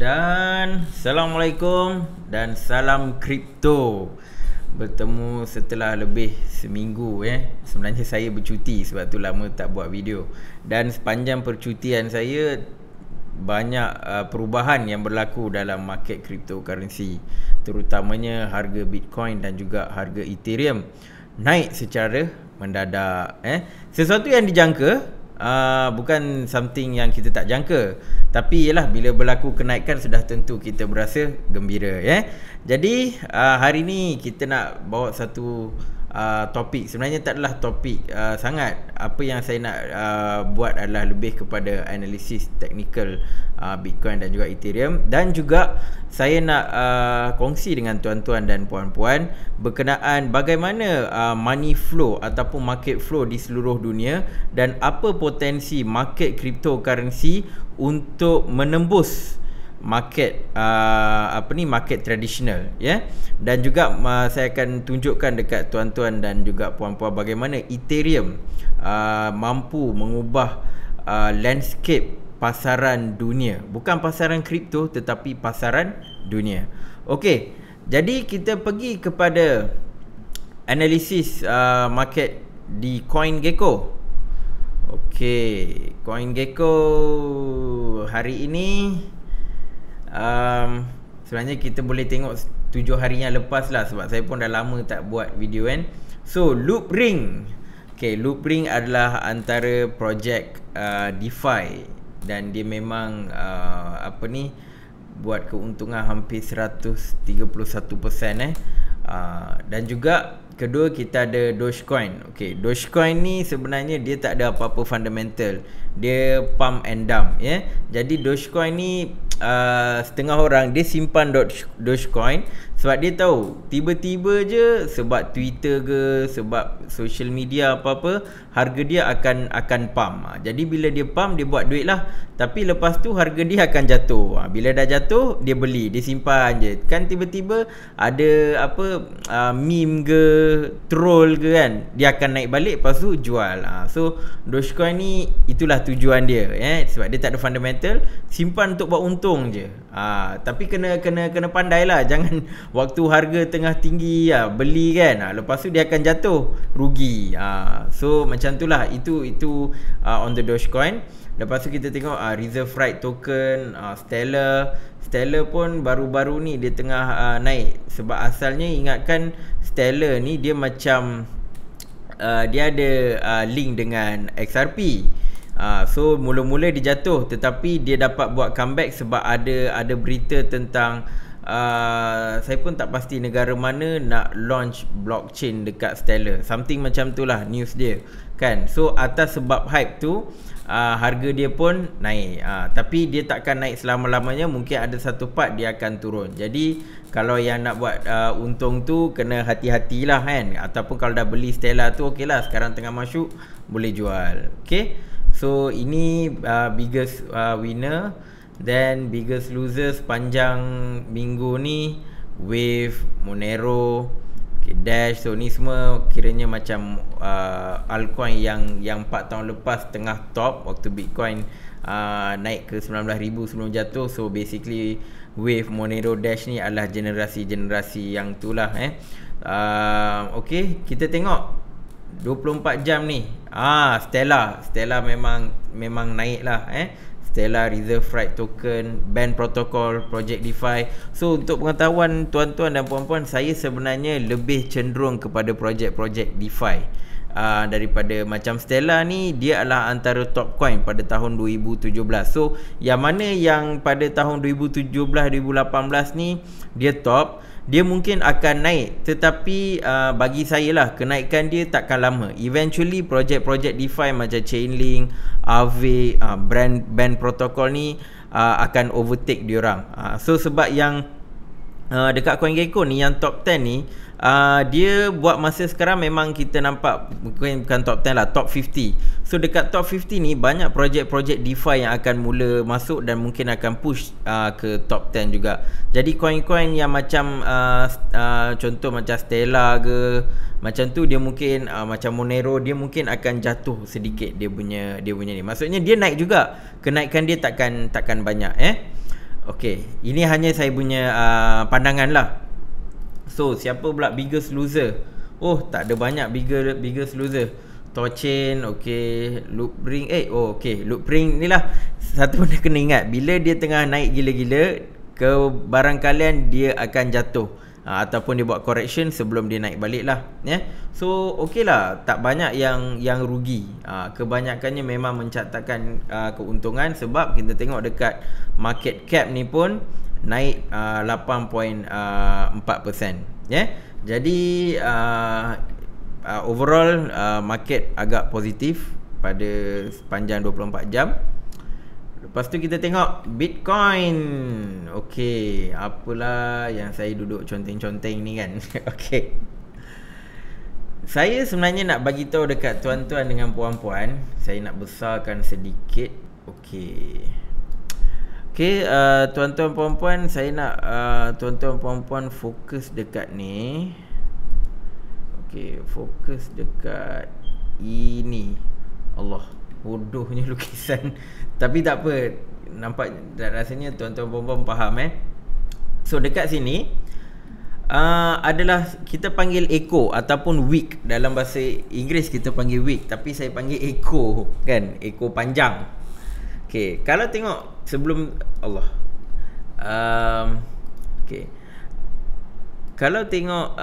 Dan Assalamualaikum dan salam kripto. Bertemu setelah lebih seminggu Sebenarnya saya bercuti, sebab tu lama tak buat video. Dan sepanjang percutian saya, banyak perubahan yang berlaku dalam market cryptocurrency, terutamanya harga Bitcoin dan juga harga Ethereum naik secara mendadak. Sesuatu yang dijangka, bukan something yang kita tak jangka. Tapi ialah bila berlaku kenaikan, sudah tentu kita berasa gembira. Jadi hari ni kita nak bawa satu topik. Sebenarnya tak adalah topik sangat. Apa yang saya nak buat adalah lebih kepada analisis teknikal Bitcoin dan juga Ethereum. Dan juga saya nak kongsi dengan tuan-tuan dan puan-puan berkenaan bagaimana money flow ataupun market flow di seluruh dunia, dan apa potensi market cryptocurrency untuk menembus market market tradisional, dan juga saya akan tunjukkan dekat tuan-tuan dan juga puan-puan bagaimana Ethereum mampu mengubah landscape pasaran dunia, bukan pasaran kripto tetapi pasaran dunia. Okey, jadi kita pergi kepada analisis market di CoinGecko. Okey, CoinGecko hari ini sebenarnya kita boleh tengok 7 hari yang lepas lah, sebab saya pun dah lama tak buat video kan. So Loopring, Loopring adalah antara projek DeFi, dan dia memang buat keuntungan hampir 131%. Dan juga kedua kita ada Dogecoin. Dogecoin ni sebenarnya dia tak ada apa-apa fundamental, dia pump and dump. Jadi Dogecoin ni setengah orang dia simpan Dogecoin sebab dia tahu tiba-tiba je, sebab Twitter ke, sebab social media apa-apa, harga dia akan pump. Jadi bila dia pump, dia buat duit lah. Tapi lepas tu harga dia akan jatuh. Bila dah jatuh, dia beli, dia simpan je. Kan tiba-tiba ada meme ke, troll ke kan, dia akan naik balik, lepas tu jual. So Dogecoin ni itulah tujuan dia, sebab dia tak ada fundamental, simpan untuk buat untung je. Tapi kena pandai lah, jangan waktu harga tengah tinggi beli kan, lepas tu dia akan jatuh, rugi. So macam tu lah, itu on the Dogecoin. Lepas tu kita tengok Reserve Right Token, Stellar pun baru-baru ni dia tengah naik. Sebab asalnya ingatkan Stellar ni dia macam dia ada link dengan XRP. So mula-mula dia jatuh, tetapi dia dapat buat comeback sebab ada berita tentang saya pun tak pasti negara mana nak launch blockchain dekat Stellar, something macam tu lah news dia kan. So atas sebab hype tu harga dia pun naik. Tapi dia takkan naik selama-lamanya, mungkin ada satu part dia akan turun. Jadi kalau yang nak buat untung tu kena hati-hatilah kan. Ataupun kalau dah beli Stellar tu, okey lah, sekarang tengah masuk, boleh jual. So ini biggest winner. Then biggest loser sepanjang minggu ni Wave, Monero, Dash. So ni semua kiranya macam altcoin yang 4 tahun lepas tengah top waktu Bitcoin naik ke 19,000 sebelum jatuh. So basically Wave, Monero, Dash ni adalah generasi yang tu lah. Kita tengok 24 jam ni. Stellar memang naik lah. Stellar, Reserve Right Token, Band Protocol, Project DeFi. So untuk pengetahuan tuan-tuan dan puan-puan, saya sebenarnya lebih cenderung kepada projek-projek DeFi daripada macam Stellar ni. Dia adalah antara top coin pada tahun 2017. So yang mana yang pada tahun 2017-2018 ni dia top, dia mungkin akan naik, tetapi bagi saya lah, kenaikan dia takkan lama. Eventually projek-projek DeFi macam Chainlink, Aave, Band Protocol ni akan overtake diorang. So sebab yang dekat CoinGecko ni, yang top 10 ni, dia buat masa sekarang memang kita nampak bukan top 10 lah, top 50. So dekat top 50 ni banyak projek-projek DeFi yang akan mula masuk dan mungkin akan push ke top 10 juga. Jadi coin-coin yang macam contoh macam Stellar ke, macam tu dia mungkin macam Monero, dia mungkin akan jatuh sedikit dia punya ni. Maksudnya dia naik juga, kenaikan dia takkan banyak. Okey, ini hanya saya punya pandangan lah. So, siapa pula biggest loser? Oh, tak ada banyak biggest loser. Torchain, okey, Loopring, okey, Loopring ni lah satu benda kena ingat, bila dia tengah naik gila-gila, ke barang kalian dia akan jatuh, ataupun dia buat correction sebelum dia naik balik lah, ya. So, okey lah, tak banyak yang rugi. Kebanyakannya memang mencatatkan keuntungan, sebab kita tengok dekat market cap ni pun naik 8.4%, ya. Jadi overall market agak positif pada sepanjang 24 jam. Lepas tu kita tengok Bitcoin. Okey, apalah yang saya duduk conteng-conteng ni kan. Okey. Saya sebenarnya nak bagi tahu dekat tuan-tuan dengan puan-puan, saya nak besarkan sedikit. Okey. Okey, tuan-tuan puan-puan, saya nak tuan-tuan puan-puan fokus dekat ni. Okey, fokus dekat ini. Allah, bodohnya lukisan. Tapi tak apa, nampak rasanya tuan-tuan puan-puan faham So dekat sini adalah kita panggil echo ataupun wick. Dalam bahasa Inggeris kita panggil wick, tapi saya panggil echo kan, echo panjang. Okey, kalau tengok sebelum Allah okey, kalau tengok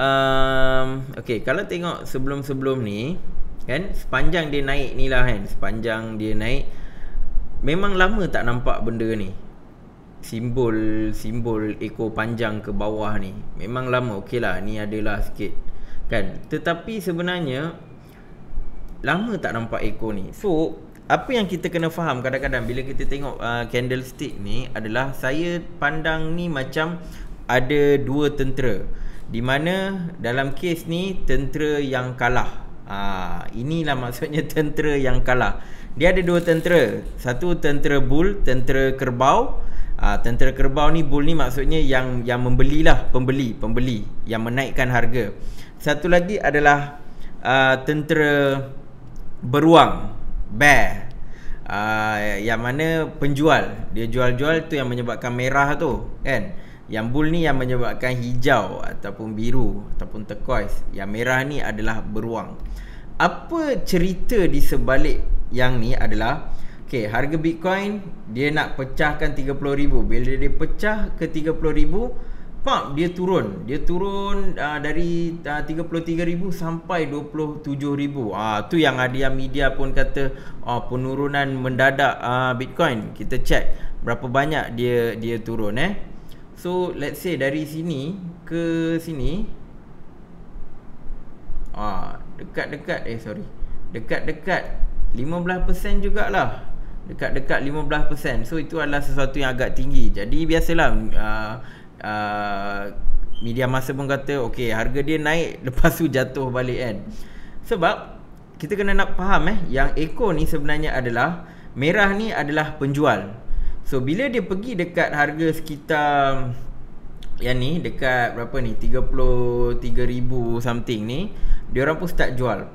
kalau tengok sebelum-sebelum ni kan, sepanjang dia naik ni lah kan, sepanjang dia naik, memang lama tak nampak benda ni, simbol ekor panjang ke bawah ni memang lama. Okey lah, ni adalah sikit kan, tetapi sebenarnya lama tak nampak ekor ni. So apa yang kita kena faham kadang-kadang bila kita tengok candlestick ni adalah, saya pandang ni macam ada dua tentera, di mana dalam kes ni tentera yang kalah. Inilah maksudnya tentera yang kalah. Dia ada dua tentera, satu tentera bull, tentera kerbau. Tentera kerbau ni, bull ni maksudnya yang membelilah, pembeli yang menaikkan harga. Satu lagi adalah tentera beruang, bear, yang mana penjual, dia jual-jual tu yang menyebabkan merah tu kan. Yang bull ni yang menyebabkan hijau ataupun biru ataupun turquoise. Yang merah ni adalah beruang. Apa cerita di sebalik yang ni adalah, okey, harga Bitcoin dia nak pecahkan 30,000. Bila dia pecah ke 30,000, dia turun. Dia turun dari 33,000 sampai 27,000. Tu yang ada yang media pun kata penurunan mendadak Bitcoin. Kita check berapa banyak dia turun So let's say dari sini ke sini, dekat-dekat dekat-dekat 15% jugalah. Dekat-dekat 15%. So itu adalah sesuatu yang agak tinggi. Jadi biasalah media masa pun kata okey, harga dia naik lepas tu jatuh balik kan. Sebab kita kena nak faham yang ekor ni sebenarnya adalah, merah ni adalah penjual. So bila dia pergi dekat harga sekitar yang ni, dekat berapa ni, 33,000 something ni, dia orang pun start jual.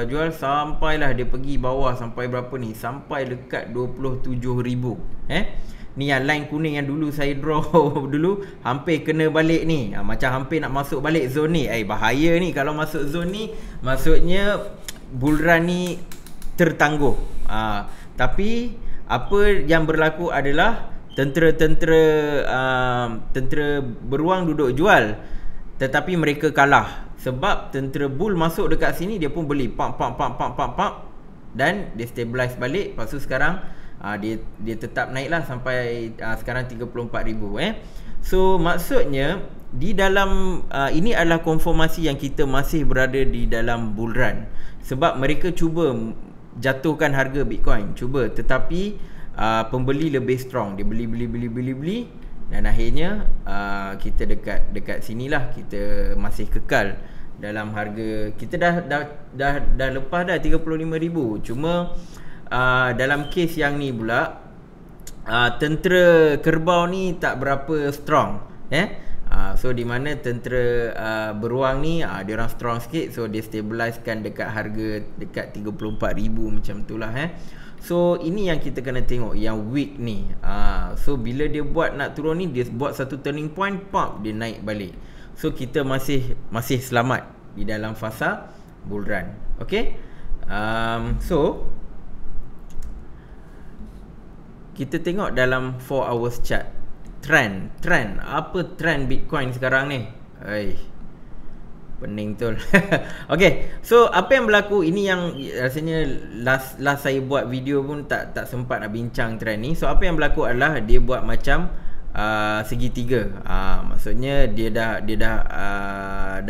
Jual sampailah dia pergi bawah sampai berapa ni, sampai dekat 27,000. Ni yang line kuning yang dulu saya draw dulu, hampir kena balik ni. Macam hampir nak masuk balik zone ni. Bahaya ni kalau masuk zone ni, maksudnya bull run ni tertangguh. Tapi apa yang berlaku adalah tentera beruang duduk jual, tetapi mereka kalah. Sebab tentera bull masuk dekat sini, dia pun beli pump, dan dia stabilize balik. Lepas tu sekarang dia tetap naik lah sampai sekarang 34,000 So maksudnya di dalam ini adalah konfirmasi yang kita masih berada di dalam bull run. Sebab mereka cuba jatuhkan harga Bitcoin, tetapi pembeli lebih strong. Dia beli, dan akhirnya kita dekat sinilah, kita masih kekal dalam harga. Kita dah lepas dah 35,000. Cuma dalam kes yang ni pula, tentera kerbau ni tak berapa strong so di mana tentera beruang ni dia orang strong sikit. So dia stabilizekan dekat harga dekat 34,000 macam itulah So ini yang kita kena tengok, yang week ni. So bila dia buat nak turun ni, dia buat satu turning point, pop, dia naik balik. So kita masih selamat di dalam fasa bull run. Okay. So kita tengok dalam 4 hours chart. Trend. Apa trend Bitcoin sekarang ni? Pening betul. Okay, so apa yang berlaku, ini yang rasanya last saya buat video pun tak sempat nak bincang trend ni. So apa yang berlaku adalah dia buat macam segitiga. Maksudnya dia dah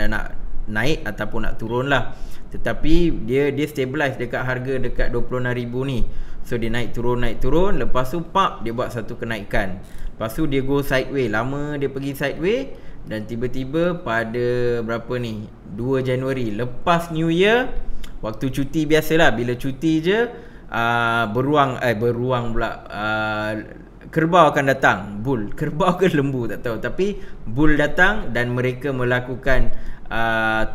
nak naik ataupun nak turun lah. Tetapi dia stabilize dekat harga dekat 26,000 ni. So dia naik turun, lepas tu pop, dia buat satu kenaikan. Lepas tu dia go sideways. Lama dia pergi sideways, dan tiba-tiba pada berapa ni, 2 Januari lepas New Year, waktu cuti biasalah, bila cuti je beruang pula, kerbau akan datang. Bull, kerbau ke lembu tak tahu, tapi bull datang dan mereka melakukan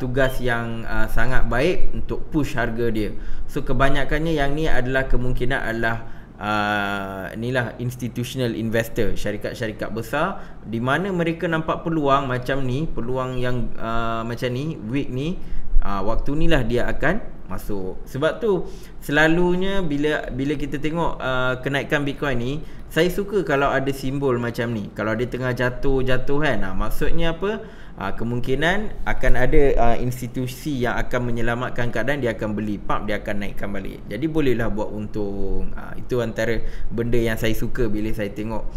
tugas yang sangat baik untuk push harga dia. So kebanyakannya yang ni adalah kemungkinan adalah inilah institutional investor, syarikat-syarikat besar, di mana mereka nampak peluang macam ni, peluang yang macam ni, week ni, waktu ni lah dia akan masuk. Sebab tu selalunya bila kita tengok kenaikan Bitcoin ni, saya suka kalau ada simbol macam ni. Kalau dia tengah jatuh kan, maksudnya apa? Kemungkinan akan ada institusi yang akan menyelamatkan keadaan, dia akan beli, dia akan naikkan balik. Jadi bolehlah buat untung. Itu antara benda yang saya suka bila saya tengok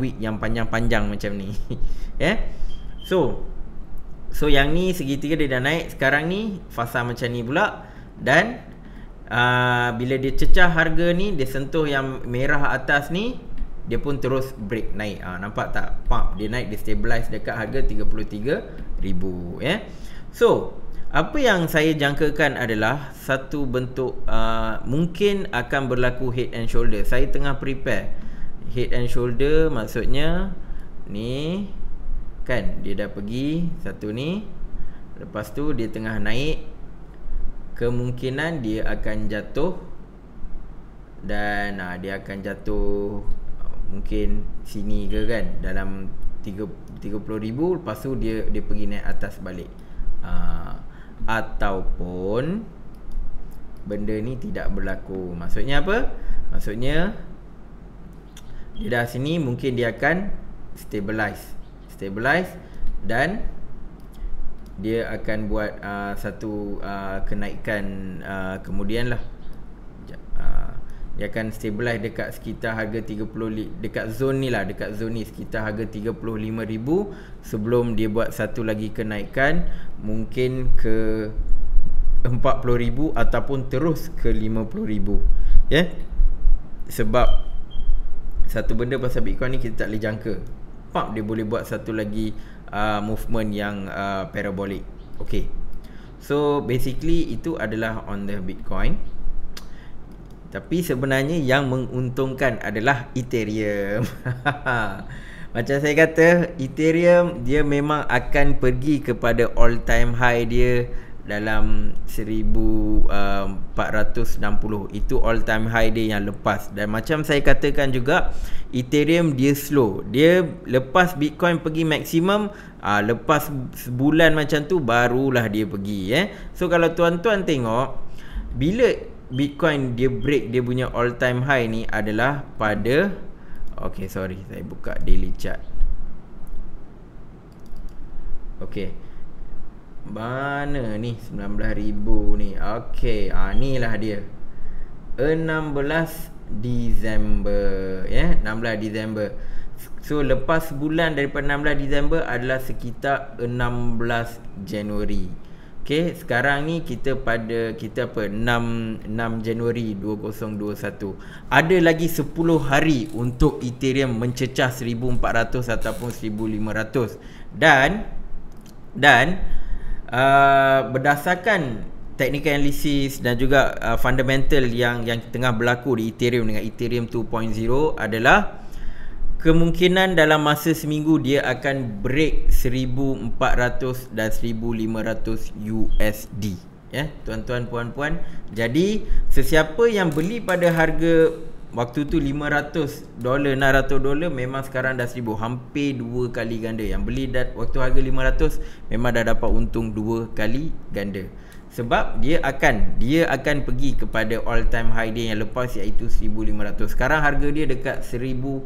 week yang panjang-panjang macam ni. So yang ni segitiga dia dah naik. Sekarang ni fasa macam ni pula. Dan bila dia cecah harga ni, dia sentuh yang merah atas ni, dia pun terus break naik. Nampak tak? Pump, dia naik, dia stabilize dekat harga 33,000 So apa yang saya jangkakan adalah satu bentuk mungkin akan berlaku head and shoulder. Saya tengah prepare head and shoulder, maksudnya ni kan, dia dah pergi satu ni, lepas tu dia tengah naik, kemungkinan dia akan jatuh, dan dia akan jatuh mungkin sini ke kan, dalam 30,000, lepas tu dia pergi naik atas balik. Ataupun benda ni tidak berlaku. Maksudnya apa? Maksudnya dia dah sini, mungkin dia akan stabilize dan dia akan buat satu kenaikan kemudian lah. Dia akan stabilize dekat sekitar harga 30, dekat zone ni lah, dekat zone ni sekitar harga 35,000 sebelum dia buat satu lagi kenaikan, mungkin ke 40,000 ataupun terus ke 50,000. Sebab satu benda pasal Bitcoin ni kita tak boleh jangka. Dia boleh buat satu lagi movement yang parabolic. Okay, so basically itu adalah on the Bitcoin. Tapi sebenarnya yang menguntungkan adalah Ethereum. Macam saya kata, Ethereum dia memang akan pergi kepada all time high dia dalam 1460. Itu all time high dia yang lepas. Dan macam saya katakan juga, Ethereum dia slow. Dia lepas Bitcoin pergi maksimum, lepas sebulan macam tu barulah dia pergi. So kalau tuan-tuan tengok, bila Bitcoin dia break dia punya all time high ni adalah pada, okay, sorry, saya buka daily chart. Okay, mana ni 19,000 ni. Okay, ni lah dia, 16 Disember 16 Disember. So lepas sebulan daripada 16 Disember adalah sekitar 16 Januari. Okay, sekarang ni kita pada 6 Januari 2021. Ada lagi 10 hari untuk Ethereum mencecah 1400 ataupun 1500. Dan berdasarkan technical analysis dan juga fundamental yang tengah berlaku di Ethereum dengan Ethereum 2.0 adalah kemungkinan dalam masa seminggu dia akan break 1400 dan 1500 USD. tuan-tuan puan-puan. Jadi sesiapa yang beli pada harga waktu tu $500, $600, memang sekarang dah 1000, hampir 2 kali ganda. Yang beli waktu harga 500 memang dah dapat untung 2 kali ganda. Sebab dia akan pergi kepada all time high dia yang lepas, iaitu 1500. Sekarang harga dia dekat 1100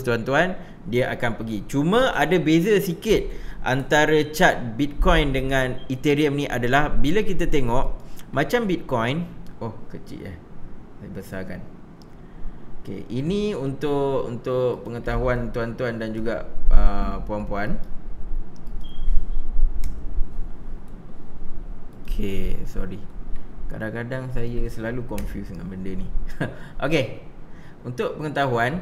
tuan-tuan. Dia akan pergi. Cuma ada beza sikit antara chart Bitcoin dengan Ethereum ni adalah bila kita tengok macam Bitcoin, kecil saya besarkan. Okey, ini untuk pengetahuan tuan-tuan dan juga puan-puan. Okey, sorry. Kadang-kadang saya selalu confuse dengan benda ni. Okey. Untuk pengetahuan,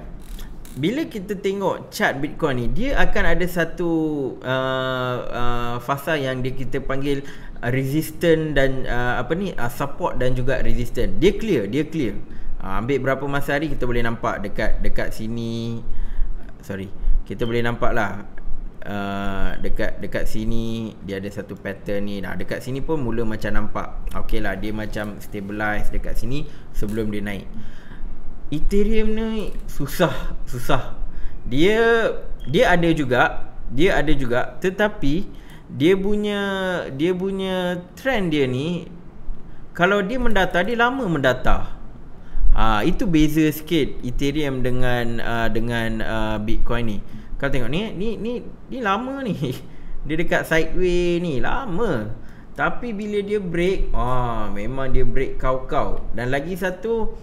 bila kita tengok chart Bitcoin ni, dia akan ada satu fasa yang kita panggil resistance dan support dan juga resistance. Dia clear. Ambil berapa masa hari kita boleh nampak dekat sini. Sorry, kita boleh nampak lah dekat sini dia ada satu pattern ni. Dekat sini pun mula macam nampak okey lah, dia macam stabilize dekat sini sebelum dia naik. Ethereum ni susah. Dia ada juga, tetapi dia punya trend dia ni, kalau dia mendatar, dia lama mendatar. Itu beza sikit Ethereum dengan Bitcoin ni. Kau tengok ni lama ni. Dia dekat sideway ni lama. Tapi bila dia break, memang dia break kau-kau. Dan lagi satu,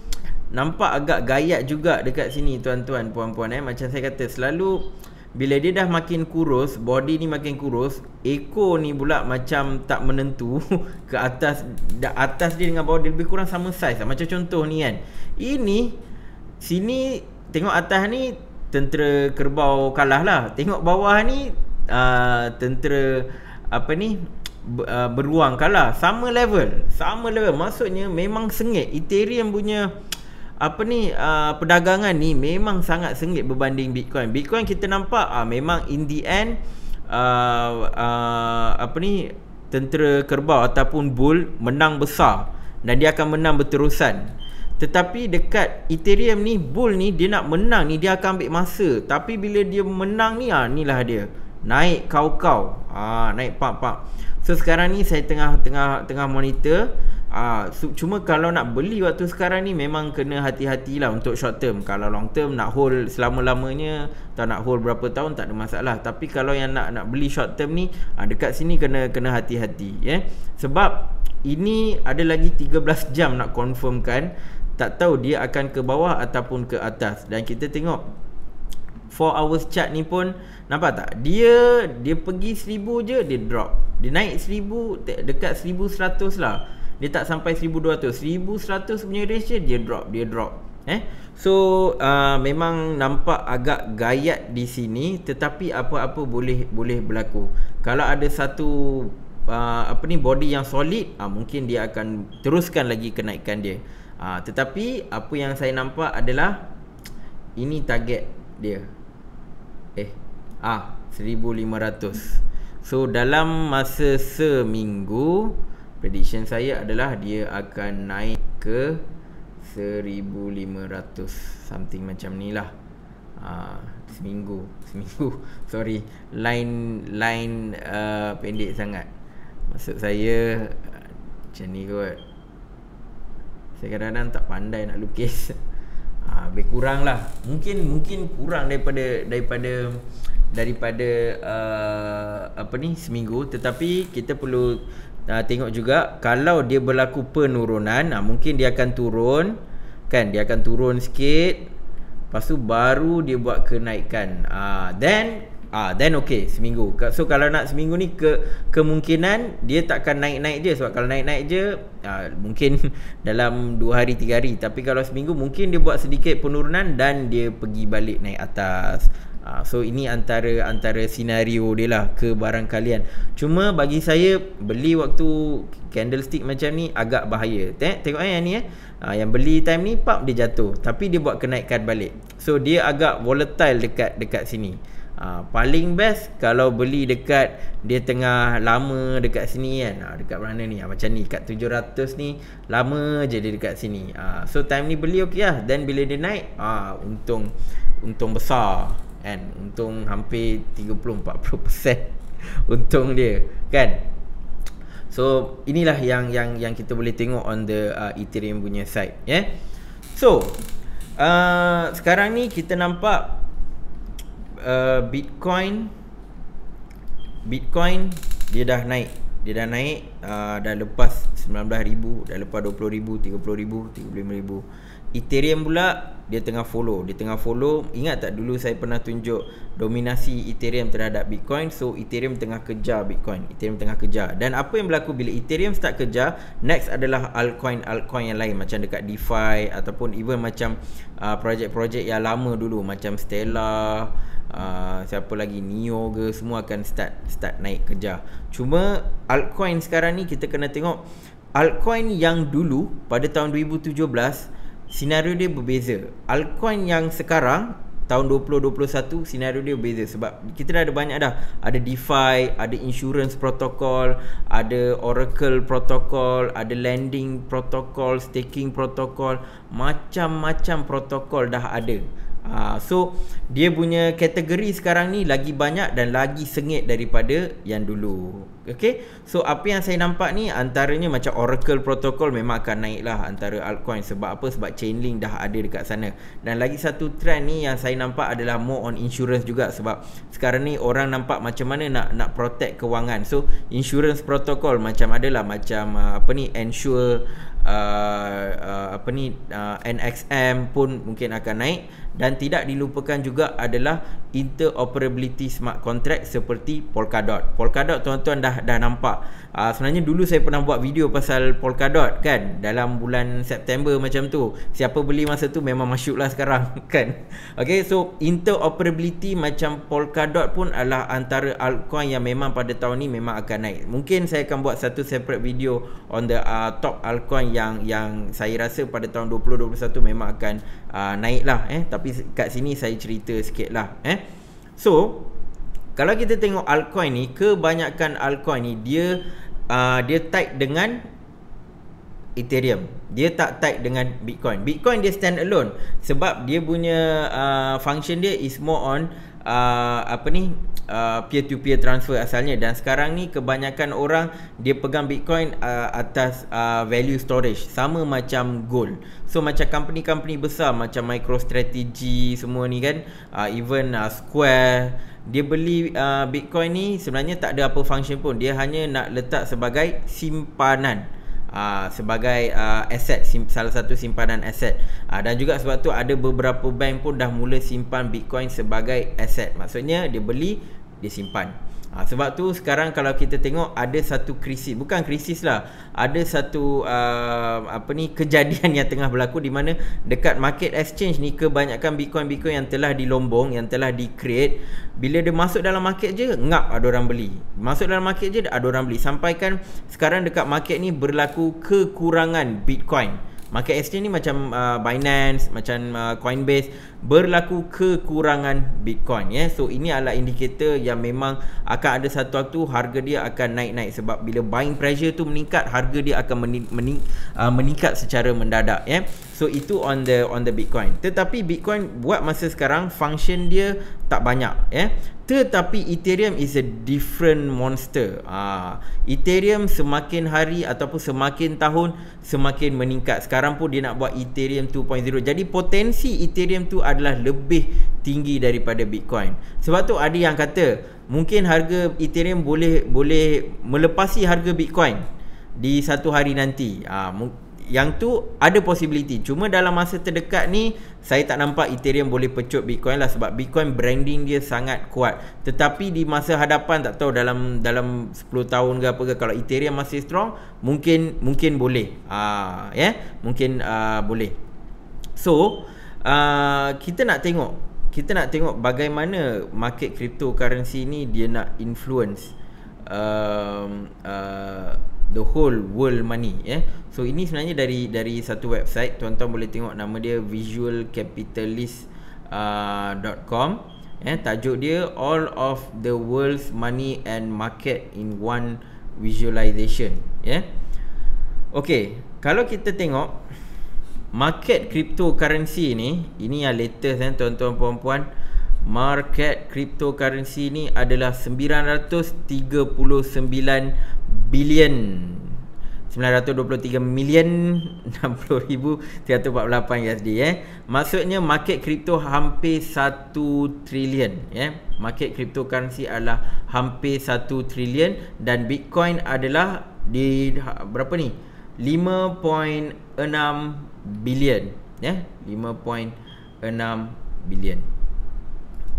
nampak agak gayat juga dekat sini tuan-tuan puan-puan. Macam saya kata, selalu bila dia dah makin kurus, body ni makin kurus, ekor ni pula macam tak menentu. Ke atas dia dengan bawah dia lebih kurang sama saiz. Macam contoh ni kan, ini sini tengok atas ni tentera kerbau kalah lah. Tengok bawah ni tentera beruang kalah. Sama level. Maksudnya memang sengit. Ethereum punya perdagangan ni memang sangat sengit berbanding Bitcoin. Bitcoin kita nampak memang in the end tentera kerbau ataupun bull menang besar dan dia akan menang berterusan. Tetapi dekat Ethereum ni, bull ni dia nak menang ni, dia akan ambil masa. Tapi bila dia menang ni, inilah dia naik kau-kau, naik pump. So sekarang ni saya tengah monitor. Cuma kalau nak beli waktu sekarang ni memang kena hati-hatilah untuk short term. Kalau long term nak hold selama-lamanya atau nak hold berapa tahun tak ada masalah. Tapi kalau yang nak beli short term ni, dekat sini kena hati-hati Sebab ini ada lagi 13 jam nak confirmkan. Tak tahu dia akan ke bawah ataupun ke atas. Dan kita tengok 4 hours chart ni pun nampak tak? Dia pergi 1000 je, dia drop. Dia naik 1000 dekat 1100 lah. Dia tak sampai 1200. 1100 punya range dia drop. So memang nampak agak gayat di sini, tetapi apa-apa boleh berlaku. Kalau ada satu body yang solid, mungkin dia akan teruskan lagi kenaikan dia. Tetapi apa yang saya nampak adalah ini target dia. 1500. So dalam masa seminggu, prediction saya adalah dia akan naik ke 1500, something macam ni lah. Seminggu sorry, line pendek sangat. Maksud saya macam ni kot. Saya kadang-kadang tak pandai nak lukis. Lebih kurang lah. Mungkin kurang daripada seminggu. Tetapi kita perlu tengok juga, kalau dia berlaku penurunan, mungkin dia akan turun kan, dia akan turun sikit, lepas tu baru dia buat kenaikan. Then okay, seminggu. So kalau nak seminggu ni, kemungkinan dia takkan naik-naik je. Sebab kalau naik-naik je mungkin dalam 2 hari 3 hari. Tapi kalau seminggu, mungkin dia buat sedikit penurunan dan dia pergi balik naik atas. So ini antara senario dia lah ke barang kalian. Cuma bagi saya, beli waktu candlestick macam ni agak bahaya. Tengok yang ni yang beli time ni, dia jatuh, tapi dia buat kenaikan balik. So dia agak volatile dekat sini. Paling best kalau beli dekat dia tengah lama dekat sini kan. Dekat mana ni? Macam ni kat 700 ni lama je dia dekat sini. So time ni beli okey lah. Then bila dia naik, untung besar kan. Untung hampir 30-40% untung dia kan. So inilah yang kita boleh tengok on the Ethereum punya side, So sekarang ni kita nampak Bitcoin dia dah naik. Dah lepas 19,000, dah lepas 20,000, 30,000, 35,000. Ethereum pula dia tengah follow. Ingat tak dulu saya pernah tunjuk dominasi Ethereum terhadap Bitcoin. So Ethereum tengah kejar Bitcoin. Dan apa yang berlaku bila Ethereum start kejar, next adalah altcoin yang lain, macam dekat DeFi ataupun even macam projek-projek yang lama dulu macam Stellar, siapa lagi, Neo ke, semua akan start naik kejar. Cuma altcoin sekarang ni kita kena tengok altcoin yang dulu pada tahun 2017 senario dia berbeza. Altcoin yang sekarang tahun 2021 senario dia berbeza sebab kita dah ada banyak dah. Ada DeFi, ada insurance protocol, ada Oracle protocol, ada lending protocol, staking protocol, macam-macam protokol dah ada. So dia punya kategori sekarang ni lagi banyak dan lagi sengit daripada yang dulu. Okay, so apa yang saya nampak ni antaranya macam Oracle protocol memang akan naik lah antara altcoin. Sebab apa? Sebab Chainlink dah ada dekat sana. Dan lagi satu trend ni yang saya nampak adalah more on insurance juga. Sebab sekarang ni orang nampak macam mana nak protect kewangan. So insurance protocol macam adalah macam Ensure, NXM pun mungkin akan naik. Dan tidak dilupakan juga adalah interoperability smart contract seperti Polkadot. Polkadot tuan-tuan dah nampak. Sebenarnya dulu saya pernah buat video pasal Polkadot kan, dalam bulan September macam tu. Siapa beli masa tu memang masuk lah sekarang kan. Okay, so interoperability macam Polkadot pun adalah antara altcoin yang memang pada tahun ni memang akan naik. Mungkin saya akan buat satu separate video on the top altcoin yang saya rasa pada tahun 2021 memang akan naik lah. Tapi kat sini saya cerita sikit lah. So kalau kita tengok altcoin ni, kebanyakan altcoin ni dia tied dengan Ethereum. Dia tak tied dengan Bitcoin. Bitcoin dia stand alone sebab dia punya function dia is more on peer to peer transfer asalnya. Dan sekarang ni kebanyakan orang dia pegang Bitcoin atas value storage, sama macam gold. So macam company besar macam MicroStrategy semua ni kan, even Square, dia beli Bitcoin ni sebenarnya tak ada apa function pun. Dia hanya nak letak sebagai simpanan, sebagai aset, salah satu simpanan aset. Dan juga sebab tu ada beberapa bank pun dah mula simpan Bitcoin sebagai aset. Maksudnya dia beli, dia simpan. Sebab tu sekarang kalau kita tengok ada satu krisis, bukan krisis lah, ada satu kejadian yang tengah berlaku di mana dekat market exchange ni kebanyakan Bitcoin yang telah dilombong, yang telah di-create, bila dia masuk dalam market je ngap ada orang beli. Masuk dalam market je ada orang beli. Sampaikan sekarang dekat market ni berlaku kekurangan Bitcoin. Market exchange ni macam Binance, macam Coinbase, berlaku kekurangan Bitcoin. So ini adalah indikator yang memang akan ada satu waktu harga dia akan naik-naik. Sebab bila buying pressure tu meningkat, harga dia akan meningkat secara mendadak. So itu on the Bitcoin. Tetapi Bitcoin buat masa sekarang function dia tak banyak. Tetapi Ethereum is a different monster. Ethereum semakin hari ataupun semakin tahun semakin meningkat. Sekarang pun dia nak buat Ethereum 2.0. Jadi potensi Ethereum tu adalah lebih tinggi daripada Bitcoin. Sebab tu ada yang kata mungkin harga Ethereum boleh melepasi harga Bitcoin di satu hari nanti. Yang tu ada possibility. Cuma dalam masa terdekat ni saya tak nampak Ethereum boleh pecut Bitcoin lah, sebab Bitcoin branding dia sangat kuat. Tetapi di masa hadapan tak tahu dalam 10 tahun ke apa ke, kalau Ethereum masih strong mungkin boleh. Mungkin boleh. So kita nak tengok bagaimana market cryptocurrency ni dia nak influence the whole world money. So ini sebenarnya dari satu website, tuan-tuan boleh tengok nama dia visualcapitalist.com. Tajuk dia All of the World's Money and Market in One Visualization. Okey, kalau kita tengok market cryptocurrency ni, ini yang latest tuan-tuan puan-puan. Market cryptocurrency ni adalah 939 bilion 923 million 60,348 USD. Maksudnya market crypto hampir 1 trilion. Market cryptocurrency adalah hampir 1 trilion dan Bitcoin adalah di berapa ni? 5.6 bilion. 5.6 bilion.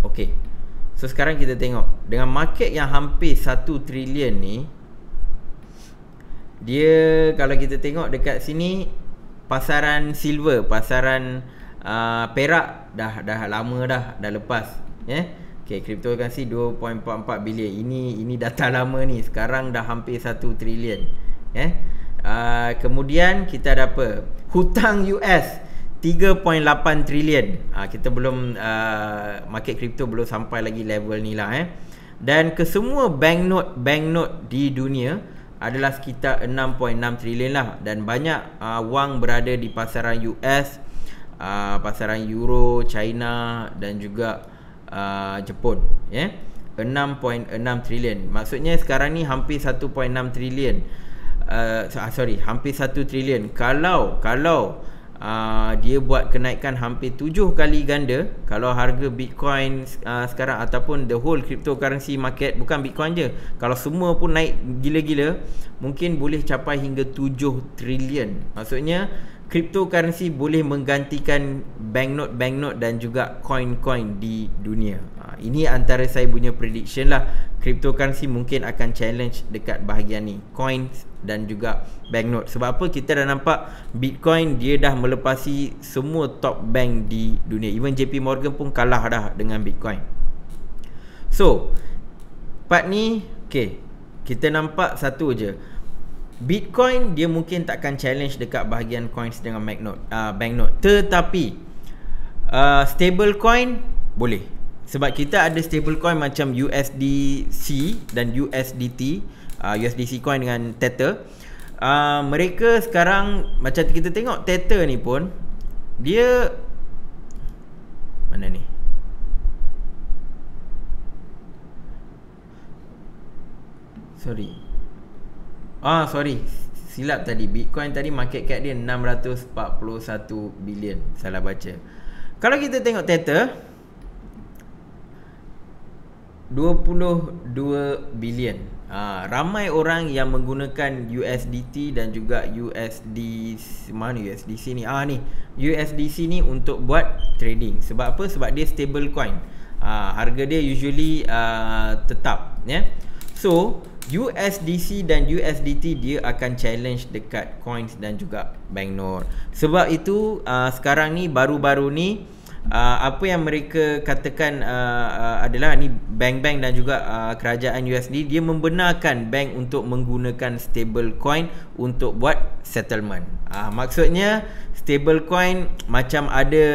Okey. So sekarang kita tengok dengan market yang hampir 1 trilion ni, dia kalau kita tengok dekat sini pasaran silver, pasaran perak dah lama dah lepas. Okey, cryptocurrency 2.44 bilion. Ini data lama ni. Sekarang dah hampir 1 trilion. Kemudian kita ada apa? Hutang US 3.8 trilion. Kita belum market crypto belum sampai lagi level ni lah. Dan kesemua banknote di dunia adalah sekitar 6.6 trilion lah. Dan banyak wang berada di pasaran US, pasaran Euro, China dan juga Jepun. 6.6 trilion. Maksudnya sekarang ni hampir 1.6 trilion. Hampir 1 trilion. Kalau dia buat kenaikan hampir 7 kali ganda, kalau harga Bitcoin sekarang ataupun the whole cryptocurrency market, bukan Bitcoin je, kalau semua pun naik gila-gila, mungkin boleh capai hingga 7 trilion. Maksudnya cryptocurrency boleh menggantikan banknote dan juga coin-coin di dunia. Ini antara saya punya prediction lah. Cryptocurrency mungkin akan challenge dekat bahagian ni, coins dan juga banknote. Sebab apa? Kita dah nampak Bitcoin dia dah melepasi semua top bank di dunia. Even JP Morgan pun kalah dah dengan Bitcoin. So part ni kita nampak satu je, Bitcoin dia mungkin takkan challenge dekat bahagian coins dengan banknote. Tetapi stable coin boleh. Sebab kita ada stable coin macam USDC dan USDT, USDC coin dengan Tether. Mereka sekarang macam kita tengok Tether ni pun dia mana ni? Sorry, silap tadi. Bitcoin tadi market cap dia 641 bilion, salah baca. Kalau kita tengok Tether 22 bilion. Ramai orang yang menggunakan USDT dan juga USDC ni. Ni USDC ni untuk buat trading. Sebab apa? Sebab dia stable coin. Harga dia usually tetap. So USDC dan USDT dia akan challenge dekat coins dan juga banknote. Sebab itu sekarang ni baru-baru ni apa yang mereka katakan adalah ni bank-bank dan juga kerajaan USD, dia membenarkan bank untuk menggunakan stable coin untuk buat settlement. Maksudnya stable coin macam ada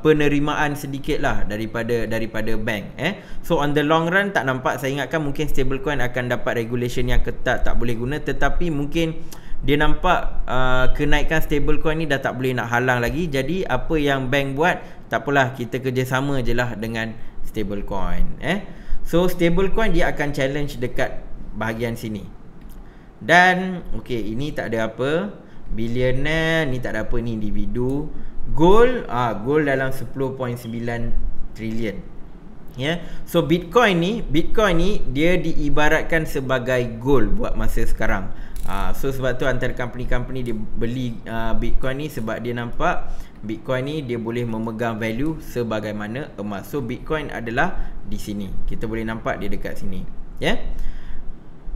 penerimaan sedikit lah daripada bank. So on the long run tak nampak, saya ingatkan mungkin stable coin akan dapat regulation yang ketat, tak boleh guna. Tetapi mungkin dia nampak kenaikan stablecoin ni dah tak boleh nak halang lagi. Jadi apa yang bank buat, tak apalah, kita kerjasama je lah dengan stablecoin. So stablecoin dia akan challenge dekat bahagian sini. Dan ini tak ada apa, billionaire ni tak ada apa, ni individu. Gold dalam 10.9 trilion. So Bitcoin ni dia diibaratkan sebagai gold buat masa sekarang. So sebab tu antara company-company dia beli Bitcoin ni, sebab dia nampak Bitcoin ni dia boleh memegang value sebagaimana emas. So Bitcoin adalah di sini, kita boleh nampak dia dekat sini.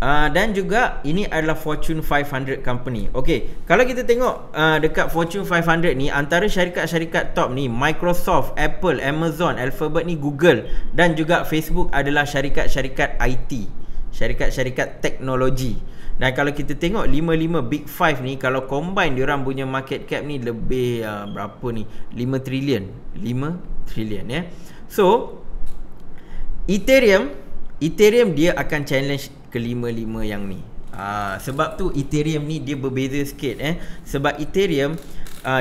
Dan juga ini adalah Fortune 500 company. Kalau kita tengok dekat Fortune 500 ni, antara syarikat-syarikat top ni Microsoft, Apple, Amazon, Alphabet ni, Google dan juga Facebook adalah syarikat-syarikat IT. syarikat-syarikat teknologi. Dan kalau kita tengok 5 Big 5 ni, kalau combine diorang punya market cap ni lebih berapa ni? 5 trilion. 5 trilion ya. So Ethereum dia akan challenge kelima-lima yang ni. Sebab tu Ethereum ni dia berbeza sikit Sebab Ethereum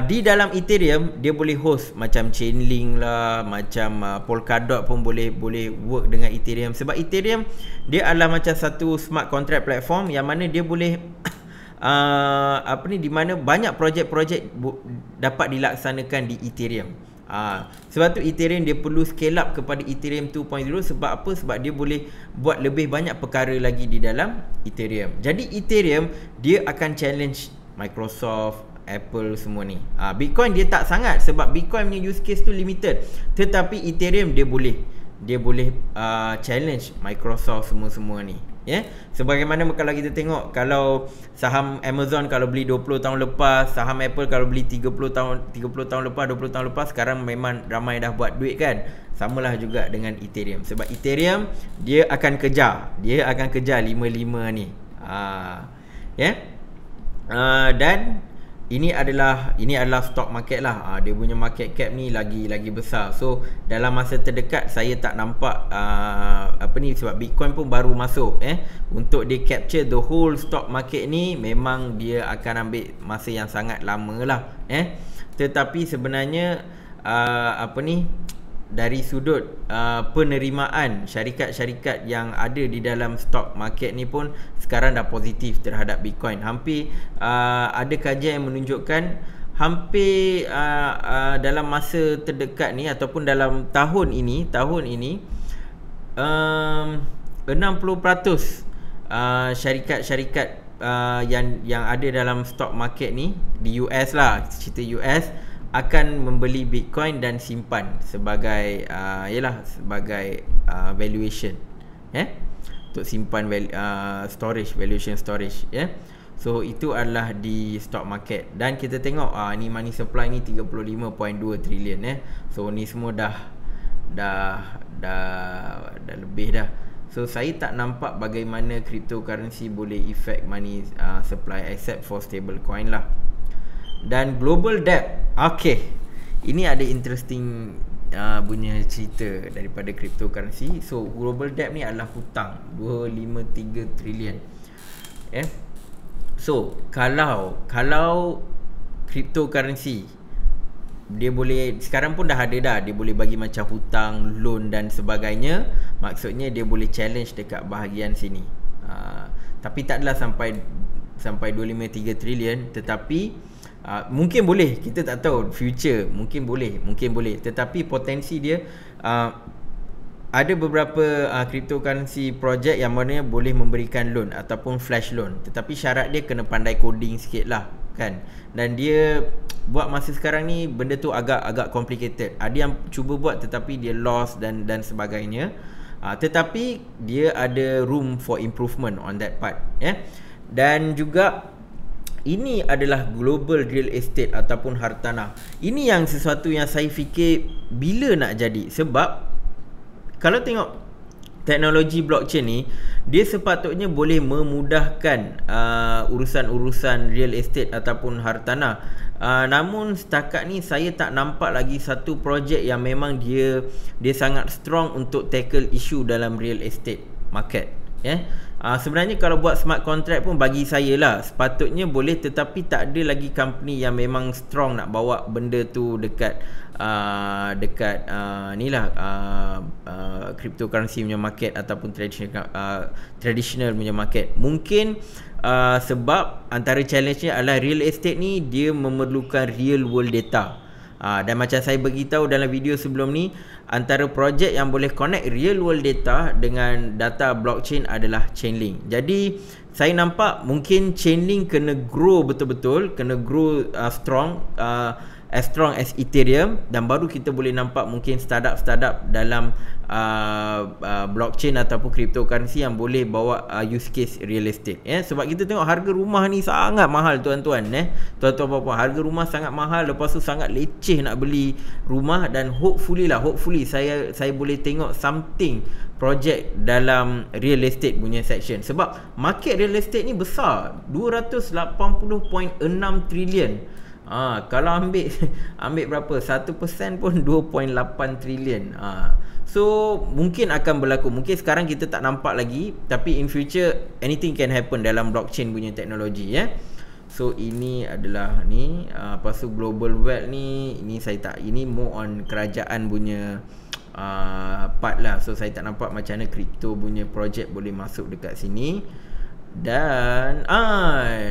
di dalam Ethereum dia boleh host macam Chainlink lah, macam Polkadot pun boleh work dengan Ethereum. Sebab Ethereum dia adalah macam satu smart contract platform yang mana dia boleh di mana banyak projek-projek dapat dilaksanakan di Ethereum. Sebab tu Ethereum dia perlu scale up kepada Ethereum 2.0. Sebab apa? Sebab dia boleh buat lebih banyak perkara lagi di dalam Ethereum. Jadi Ethereum dia akan challenge Microsoft, Apple semua ni. Bitcoin dia tak sangat sebab Bitcoin punya use case tu limited. Tetapi Ethereum dia boleh challenge Microsoft semua ni. Sebagaimana kalau kita tengok, kalau saham Amazon kalau beli 20 tahun lepas, saham Apple kalau beli 30 tahun lepas, 20 tahun lepas, sekarang memang ramai dah buat duit kan. Samalah juga dengan Ethereum. Sebab Ethereum dia akan kejar 5 ni. Dan ini adalah stock market lah. Dia punya market cap ni lagi besar. So dalam masa terdekat saya tak nampak sebab Bitcoin pun baru masuk untuk dia capture the whole stock market ni, memang dia akan ambil masa yang sangat lama lah. Tetapi sebenarnya dari sudut penerimaan syarikat-syarikat yang ada di dalam stock market ni pun sekarang dah positif terhadap Bitcoin. Hampir ada kajian yang menunjukkan hampir dalam masa terdekat ni ataupun dalam tahun ini 60% syarikat-syarikat yang ada dalam stock market ni di US lah, cerita US, akan membeli Bitcoin dan simpan sebagai valuation untuk simpan valuation storage. So itu adalah di stock market. Dan kita tengok ni money supply ni 35.2 trilion. So ni semua dah lebih dah. So saya tak nampak bagaimana cryptocurrency boleh affect money supply except for stable coin lah. Dan global debt, ini ada interesting punya cerita daripada cryptocurrency. So global debt ni adalah hutang 253 trilion. So kalau cryptocurrency dia boleh, sekarang pun dah ada dia boleh bagi macam hutang, loan dan sebagainya. Maksudnya dia boleh challenge dekat bahagian sini. Tapi tak adalah sampai 253 trilion, tetapi mungkin boleh, kita tak tahu future, mungkin boleh, tetapi potensi dia ada beberapa cryptocurrency project yang mana boleh memberikan loan ataupun flash loan, tetapi syarat dia kena pandai coding sikit lah kan. Dan dia buat masa sekarang ni benda tu agak complicated. Ada yang cuba buat tetapi dia lost dan sebagainya. Tetapi dia ada room for improvement on that part. Dan juga ini adalah global real estate ataupun hartanah. Ini yang sesuatu yang saya fikir bila nak jadi. Sebab kalau tengok teknologi blockchain ni, dia sepatutnya boleh memudahkan urusan-urusan real estate ataupun hartanah. Namun setakat ni saya tak nampak lagi satu projek yang memang dia sangat strong untuk tackle isu dalam real estate market. Sebenarnya kalau buat smart contract pun bagi saya lah sepatutnya boleh, tetapi tak ada lagi company yang memang strong nak bawa benda tu dekat cryptocurrency punya market ataupun traditional punya market. Mungkin sebab antara challenge-nya adalah real estate ni dia memerlukan real world data. Dan macam saya beritahu dalam video sebelum ni, antara projek yang boleh connect real world data dengan data blockchain adalah Chainlink. Jadi saya nampak mungkin Chainlink kena grow betul-betul, kena grow strong, as strong as Ethereum, dan baru kita boleh nampak mungkin startup dalam blockchain ataupun cryptocurrency yang boleh bawa use case real estate. Sebab kita tengok harga rumah ni sangat mahal tuan-tuan. Tuan-tuan puan-puan, harga rumah sangat mahal, lepas tu sangat leceh nak beli rumah. Dan hopefully saya boleh tengok something project dalam real estate punya section. Sebab market real estate ni besar, 280.6 trilion. Kalau ambil berapa, 1% pun 2.8 trilion. So mungkin akan berlaku. Mungkin sekarang kita tak nampak lagi, tapi in future anything can happen dalam blockchain punya teknologi. So ini adalah ni. Lepas tu global wealth ni, ini more on kerajaan punya part lah. So saya tak nampak macam mana crypto punya project boleh masuk dekat sini. Dan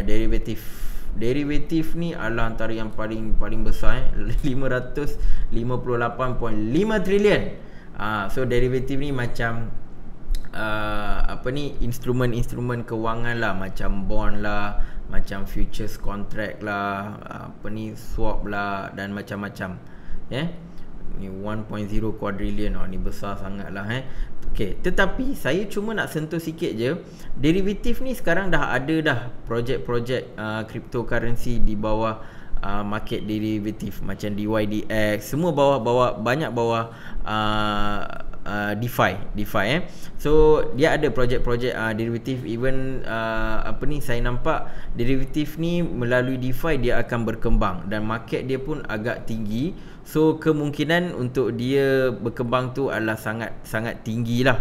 derivatif ni adalah antara yang paling besar, 558.5 trilion. So derivatif ni macam instrumen kewangan lah, macam bond lah, macam futures contract lah, swap lah, dan macam-macam. Ni 1.0 quadrillion. Ni besar sangat lah. Okay, tetapi saya cuma nak sentuh sikit je. Derivatif ni sekarang dah ada projek-projek cryptocurrency di bawah market derivatif, macam DYDX, semua banyak bawah DeFi. So dia ada projek-projek derivatif. Even saya nampak derivatif ni melalui DeFi dia akan berkembang, dan market dia pun agak tinggi. So kemungkinan untuk dia berkembang tu adalah sangat tinggi lah.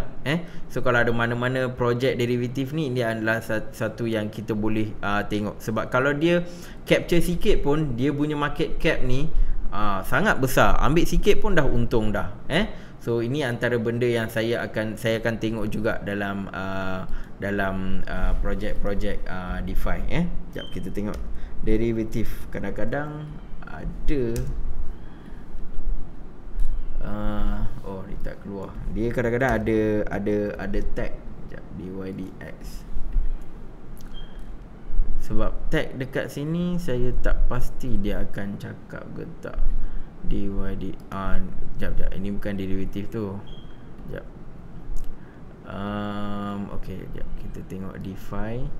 So kalau ada mana-mana projek derivatif ni, dia adalah satu yang kita boleh tengok. Sebab kalau dia capture sikit pun, dia punya market cap ni sangat besar. Ambil sikit pun dah untung dah. So ini antara benda yang saya akan tengok juga dalam projek-projek DeFi. Sekejap kita tengok derivatif. Kadang-kadang ada dia tak keluar. Dia kadang-kadang ada tag. Sekejap, DYDX. Sebab tag dekat sini saya tak pasti dia akan cakap ke tak. Sekejap, ini bukan derivatif tu. Sekejap. Okay, sekejap, kita tengok DeFi.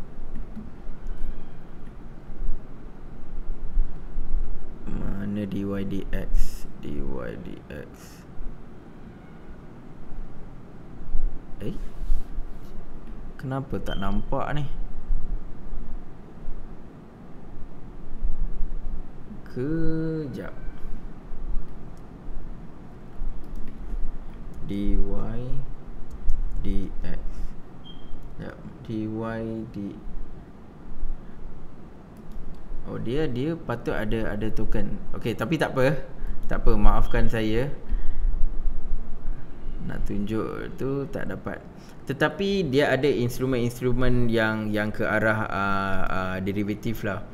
Mana DYDX? Kenapa tak nampak ni? Kejap. DYDX. Sekejap, DYD. Oh, dia patut ada token. Okey, tapi tak apa, maafkan saya. Nak tunjuk tu tak dapat. Tetapi dia ada instrumen-instrumen yang ke arah derivatif lah.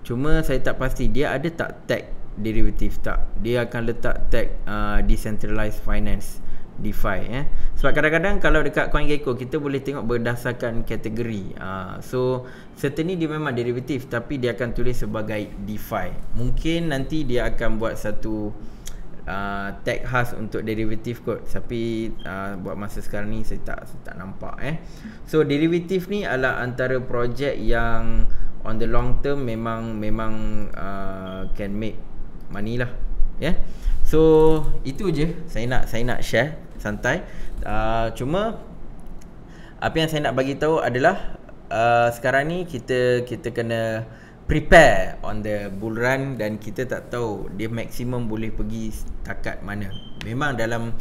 Cuma saya tak pasti dia ada tak tag derivatif tak. Dia akan letak tag decentralized finance, DeFi. Sebab kadang-kadang kalau dekat CoinGecko kita boleh tengok berdasarkan kategori. So certain ni dia memang derivatif, tapi dia akan tulis sebagai DeFi. Mungkin nanti dia akan buat satu tag khas untuk derivatif kot. Tapi buat masa sekarang ni saya tak nampak. So derivatif ni adalah antara projek yang on the long term memang can make money lah. So itu je saya nak share santai. Cuma apa yang saya nak bagi tahu adalah sekarang ni kita kena prepare on the bull run, dan kita tak tahu dia maksimum boleh pergi setakat mana. Memang dalam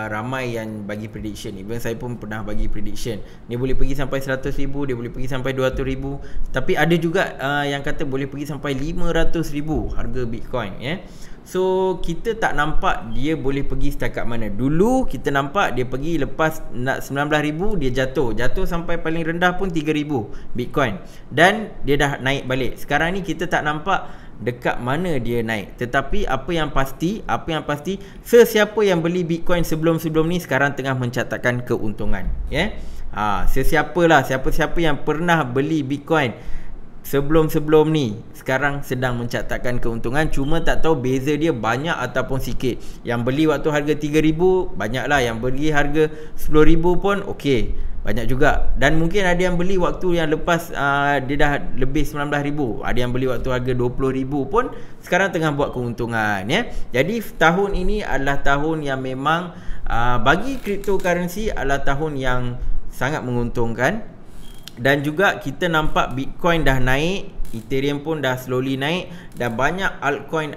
ramai yang bagi prediction. Even saya pun pernah bagi prediction dia boleh pergi sampai 100,000, dia boleh pergi sampai 200,000. Tapi ada juga yang kata boleh pergi sampai 500,000 harga Bitcoin. So kita tak nampak dia boleh pergi setakat mana. Dulu kita nampak dia pergi, lepas 19,000 dia jatuh sampai paling rendah pun 3,000 Bitcoin, dan dia dah naik balik. Sekarang ni kita tak nampak dekat mana dia naik. Tetapi apa yang pasti, sesiapa yang beli Bitcoin sebelum ni sekarang tengah mencatatkan keuntungan. Siapa yang pernah beli Bitcoin sebelum-sebelum ni sekarang sedang mencatatkan keuntungan, cuma tak tahu beza dia banyak ataupun sikit. Yang beli waktu harga 3,000 banyaklah, yang beli harga 10,000 pun okey, banyak juga. Dan mungkin ada yang beli waktu yang lepas dia dah lebih 19,000, ada yang beli waktu harga 20,000 pun sekarang tengah buat keuntungan ya. Jadi tahun ini adalah tahun yang memang bagi cryptocurrency adalah tahun yang sangat menguntungkan. Dan juga kita nampak Bitcoin dah naik, Ethereum pun dah slowly naik, dan banyak altcoin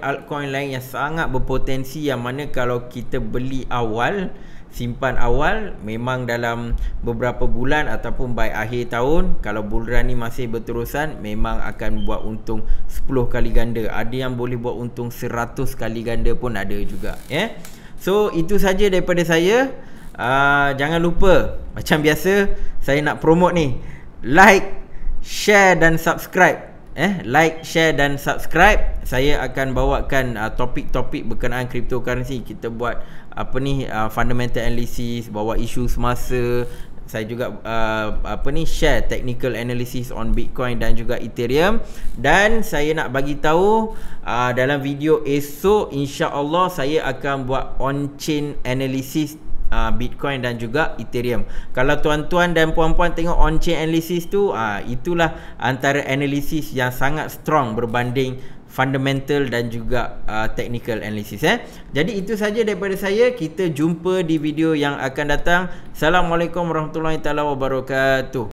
lain yang sangat berpotensi, yang mana kalau kita beli awal, simpan awal, memang dalam beberapa bulan ataupun by akhir tahun, kalau bulan ni masih berterusan, memang akan buat untung 10 kali ganda. Ada yang boleh buat untung 100 kali ganda pun ada juga ya. So itu saja daripada saya. Jangan lupa, macam biasa saya nak promote ni, like, share dan subscribe. Like, share dan subscribe. Saya akan bawakan topik-topik berkenaan cryptocurrency. Kita buat fundamental analysis, bawa isu semasa. Saya juga share technical analysis on Bitcoin dan juga Ethereum. Dan saya nak bagi tahu dalam video esok, insya-Allah saya akan buat on-chain analysis Bitcoin dan juga Ethereum. Kalau tuan-tuan dan puan-puan tengok on-chain analysis tu, itulah antara analisis yang sangat strong berbanding fundamental dan juga technical analysis. Jadi itu saja daripada saya. Kita jumpa di video yang akan datang. Assalamualaikum warahmatullahi taala wabarakatuh.